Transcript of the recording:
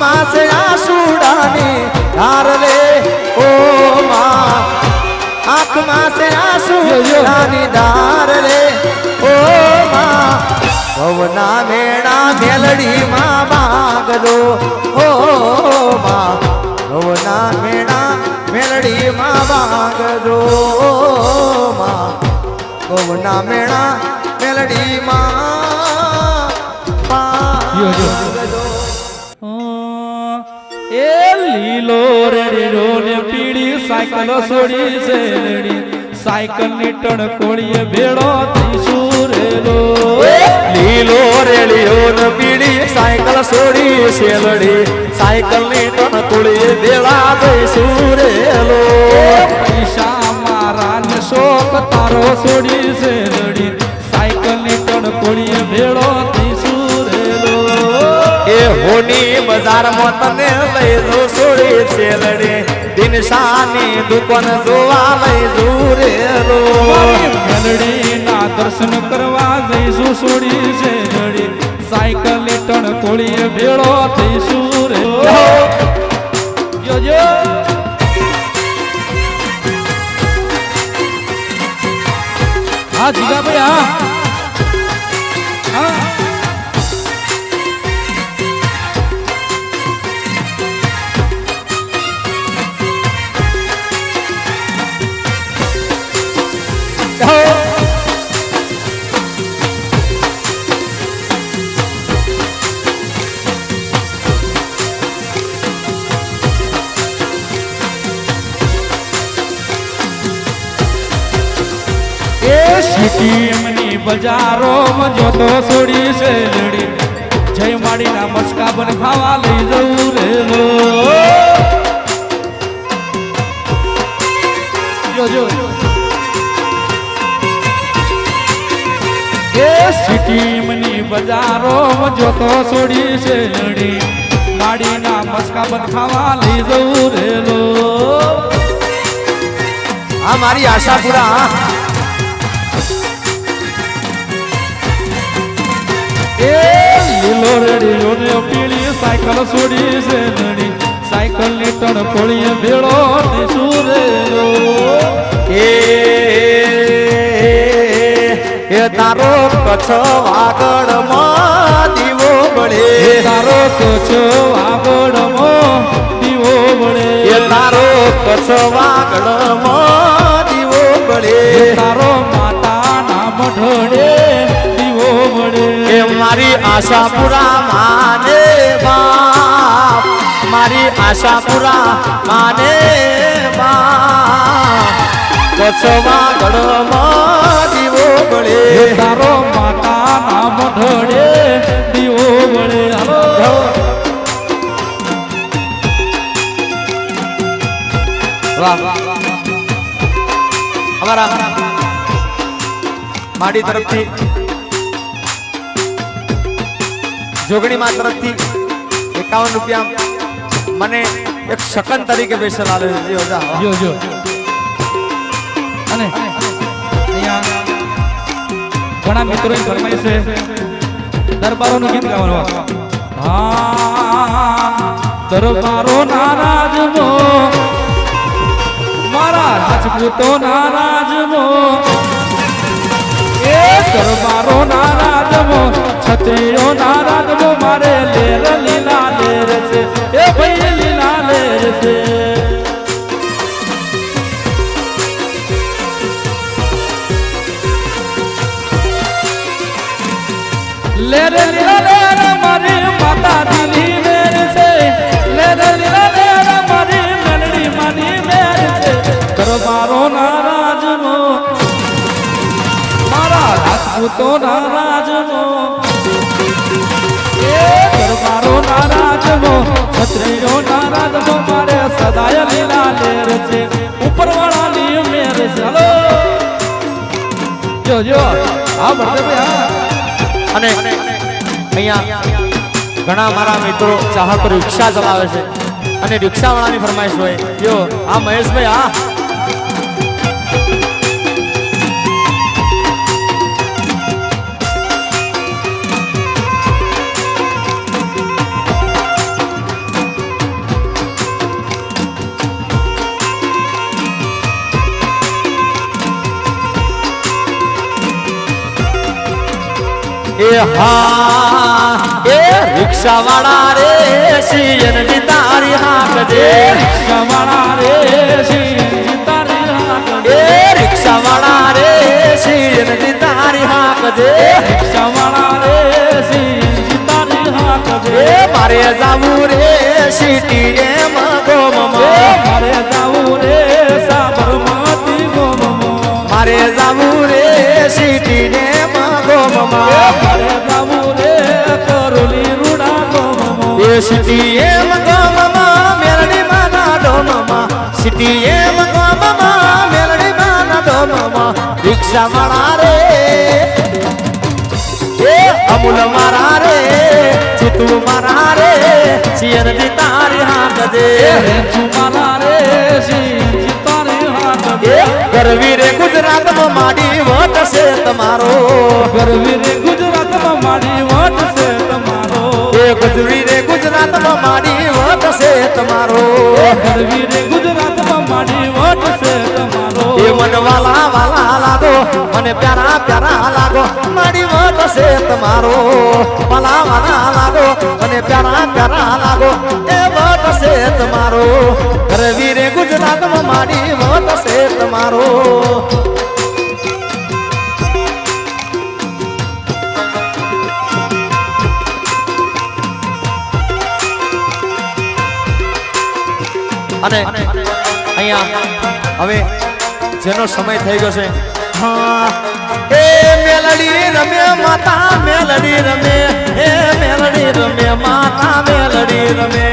આંખમાં છે આંસુડાની ધાર રે ઓ માં આંખમાં છે આંસુડાની ધાર રે ઓ માં ભવના મેણા મેલડી માં માગજો ઓ માં ભવના મેણા મેલડી માં માગજો માં ભવના મેણા મેલડી માં એ લીલો રેડો ને પીળી સાયકલ છોડી છે રેડી સાયકલ ની ટણકોળીએ ભેળો થઈશું રેલો લીલો રેડિયો ને પીળી સાયકલ છોડી શેલડી સાયકલ ની ટણકોળીએ ભેળા થઈશું રેલો પૈસા મારા ને શોક તારો છોડી છે રેડી સાયકલ ની ટણકોળીએ ભેળો થઈશું રેલો એ હોની બજારમાં તને લઈ જો છોડી છેલડી દિનશાની દુકાન જોવા લઈ જુરેલો મેલડી ના દર્શન કરવા જઈશું છોડી છે રેડી સાયકલ ની ટણકોળીએ ભેળો થઈશું રેલો જો હા જીગા ભાઈ હા સિટીમની બજારોમાં જોતો છોડી છે લડી જય માડીના મસ્કા બન ખાવા લઈ જવું રેલો જો એ સિટીમની બજારોમાં જોતો છોડી છે લડી માડીના મસ્કા બન ખાવા લઈ જવું રેલો આ મારી આશા પૂરા એ લીલો રેડિયો ને પીળી સાયકલ છોડી છે નડી સાયકલ ની ટણકોળીએ ભેળો થઈશું રેલો એ તારો કચ્છ વાગડ માં દીવો બળે તારો કચ્છ વાગડ માં દીવો બળે તારો કચ્છ વાગડ માં દીવો બળે તારો માતા ના મઢડે દીવો બળે એ મારી આશા પૂરા માને બાપ મારી આશા પૂરા માને બાપ કચ્છ વાગડ માં દીવો બળે તારો માતા ના મઢડે દીવો બળે હાલો અમારા માડી તરફથી જોગણીમાં તરફથી 51 રૂપિયા મને એક શકન તરીકે બેસલ આલે જો અને અહીંયા ઘણા મિત્રો ફરમાઈ છે દરબારોનું ગીત ગાવાનું હા દરબારો નારાજ મો મારા રાજપૂતો નારાજ મો એ દરબારો નારાજ મો છત્રીઓ નારાજ મો મારે લેર લીલા લેર છે એ ભાઈ લીલા લેર છે લેર લીલા લેર મારી માતા દીની મેર છે લેર લીલા લેર મારી મેલડી માની મેર છે દરબારો નારાજ મો મારા રાજપૂતો નારાજ મો એ દરબારો નારાજ મો છત્રીઓ નારાજ મો મારે સદાય લીલા લેર છે ઉપરવાળાની મેર છે હાલો જો આ બળદે ભાઈ અને અહીંયા ઘણા મારા મિત્રો ચાહકો રિક્ષા ચલાવે છે અને રિક્ષાવાળાની ફરમાઈશ હોય જો આ મહેશભાઈ આ એ હા એ રિક્ષા વાળા રે સીએનજી તારી હાક દે રિક્ષાવાળા રે સીએનજી તારી હાક દે એ રિક્ષા વાળા રે સીએનજી તારી હાક દે રિક્ષાવાળા રે સીએનજી તારી હાક દે એ મારે જાવું રે સિટી એમ ગોમમાં મારે જાવું રે સાબરમતી ગોમમાં મારે જાવું રે સિટી એમ ગોમમાં મારે જાવું રે કરોલી રૂડા ગોમમાં એ સિટી એમ ગોમમાં મેલડી માના ડોમમાં સિટી એમ ગોમમાં મેલડી માના ડોમમાં રિક્ષા વાળા રે એ અમૂલ મારા રે ચિતુ મારા રે સીએનજી તારી હાક દે ચુમાલા રે સીએનજી તારી હાક દે એ ગરવી રે ગુજરાતમાં માડી વટ છે તમારો ગરવી રે ગુજરાતમાં મારી વટ છે તમારો એ ગજવી રે ગુજરાતમાં માડી વટ છે તમારો ગરવી રે ગુજરાતમાં મારી વટ છે તમારો એ મન વાલા વાલા લાગો મને પ્યારા પ્યારા લાગો માડી વટ છે તમારો વાલા વાલા લાગો મને પ્યારા પ્યારા લાગો એ વટ છે તમારો ગરવી રે ગુજરાતમાં માડી વટ છે તમારો અને અહીંયા હવે જેનો સમય થઈ ગયો છે હા એ મેલડી રમે માતા મેલડી રમે એ મેલડી રમે માતા મેલડી રમે